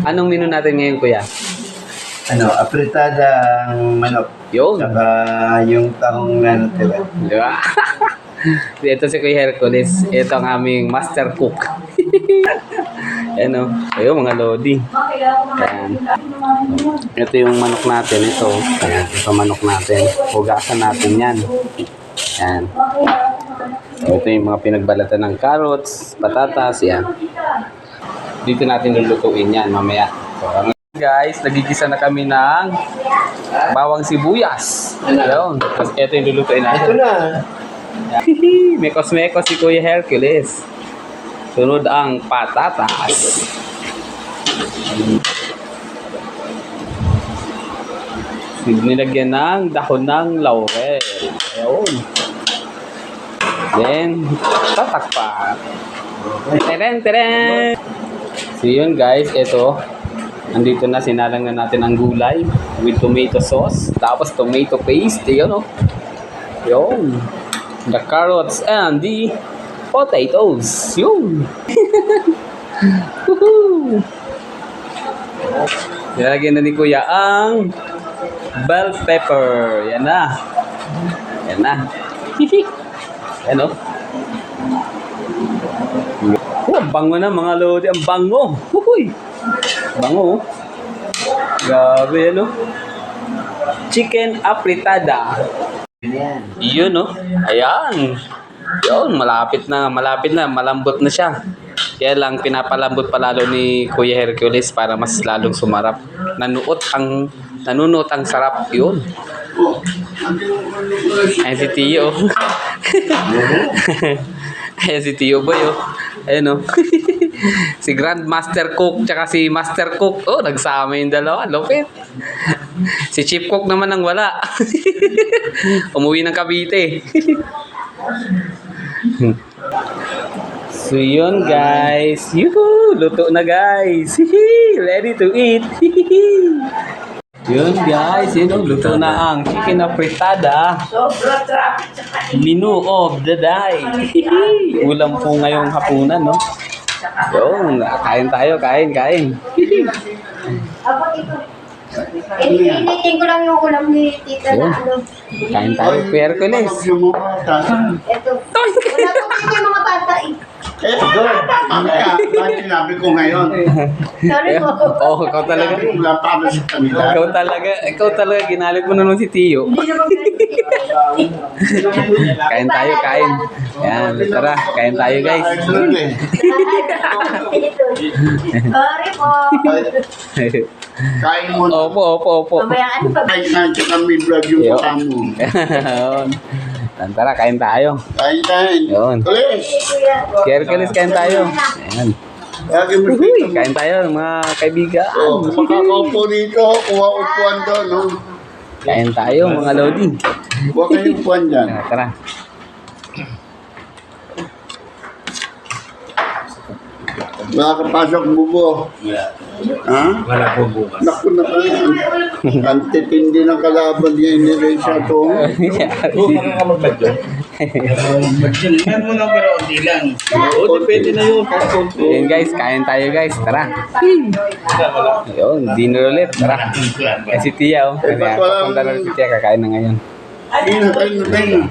Anong menu natin ngayon, kuya? Apritadang manok. Yun. Saka yung tahong na natira. Di ba? Ito si Kuya Hercules. Ito ang aming master cook. Ano? Ayun, mga lodi. Ayan. Ito yung manok natin. Ito. Ayan. Ito manok natin. Hugasan natin yan. Ayan. Ito yung mga pinagbalatan ng carrots, patatas. Yan. Dito natin lulutuin yan mamaya. So, guys, nagigisa na kami ng bawang sibuyas. Ayun. Tapos ito yung lulutuin natin. Ito na. Mekos-mekos si Kuya Hercules. Sunod ang patatas. Nilagyan ng dahon ng laurel. Ayun. Then, tatakpan. Teren. So yun guys, ito. Andito na, sinalang na natin ang gulay with tomato sauce. Tapos tomato paste. Yun o. Yun. The carrots and the potatoes. Yun. Nilagyan na ni Kuya ang bell pepper. Yan na. Yan na. Yan o. Oh, bango na mga lodi. Ang bango. Uy. Bango. Grabe ano. Chicken apritada. Yun no. Ayan. Yun, malapit na. Malambot na siya. Kaya lang pinapalambot palalo ni Kuya Hercules para mas lalong sumarap. Nanunuot ang sarap. Yun. Ayan si Tio. Ayan si Tio Boy oh. Ayan oh. Si Grandmaster Cook tsaka si Master Cook. Oh, nagsama yung dalawa. Lupit. Si Chief Cook naman ang wala. Umuwi ng Cavite. So yun guys. Yuhu! Luto na guys. Ready to eat. Yun guys. Yun oh, luto na ang chicken apritada. Menu of the day. Ulam po ngayong hapunan no. Yun, kain tayo, kain. Initin ko lang yung ulam ni Tita na ano. Kain tayo, Kuya Hercules. Ito. Wala ko kasi yung mga bata eh. Mamaya, bakit sinabi ko ngayon? Sorry po. Oh, ikaw talaga. Wala pa kami sa kanila. Ikaw talaga, ginalit mo na nun si Tio. Hindi naman Kain tayo, kain. Yan, tara, kain tayo guys. Sorry po. Kain mo na. Opo. Mamaya ano pa ba? Kain na kami vlog yung Yo. kasama mo. Yan, tara, kain tayo. Kain. Yun. Tulis! Kuya Hercules, kain tayo. Ayan. Lagi mo Uy, kain tayo mga kaibigan. Oh, makakaupo dito. Kuha upuan doon. No? Kain tayo mga lodi. Kuha kayo upuan dyan. Tara. Makakapasok bubo. Ha? Wala po bukas. Naku na kayo. Ang titindi ng kalaban niya iniresa to. Bukas ka magbadyo. Mag-gym mo na pero unti lang. Oo, depende na yun. Yun guys, kain tayo guys. Tara. Yun, dinner ulit. Tara. Si Tia oh. Kaya papunta na si Tia, kakain na ngayon. Kain na.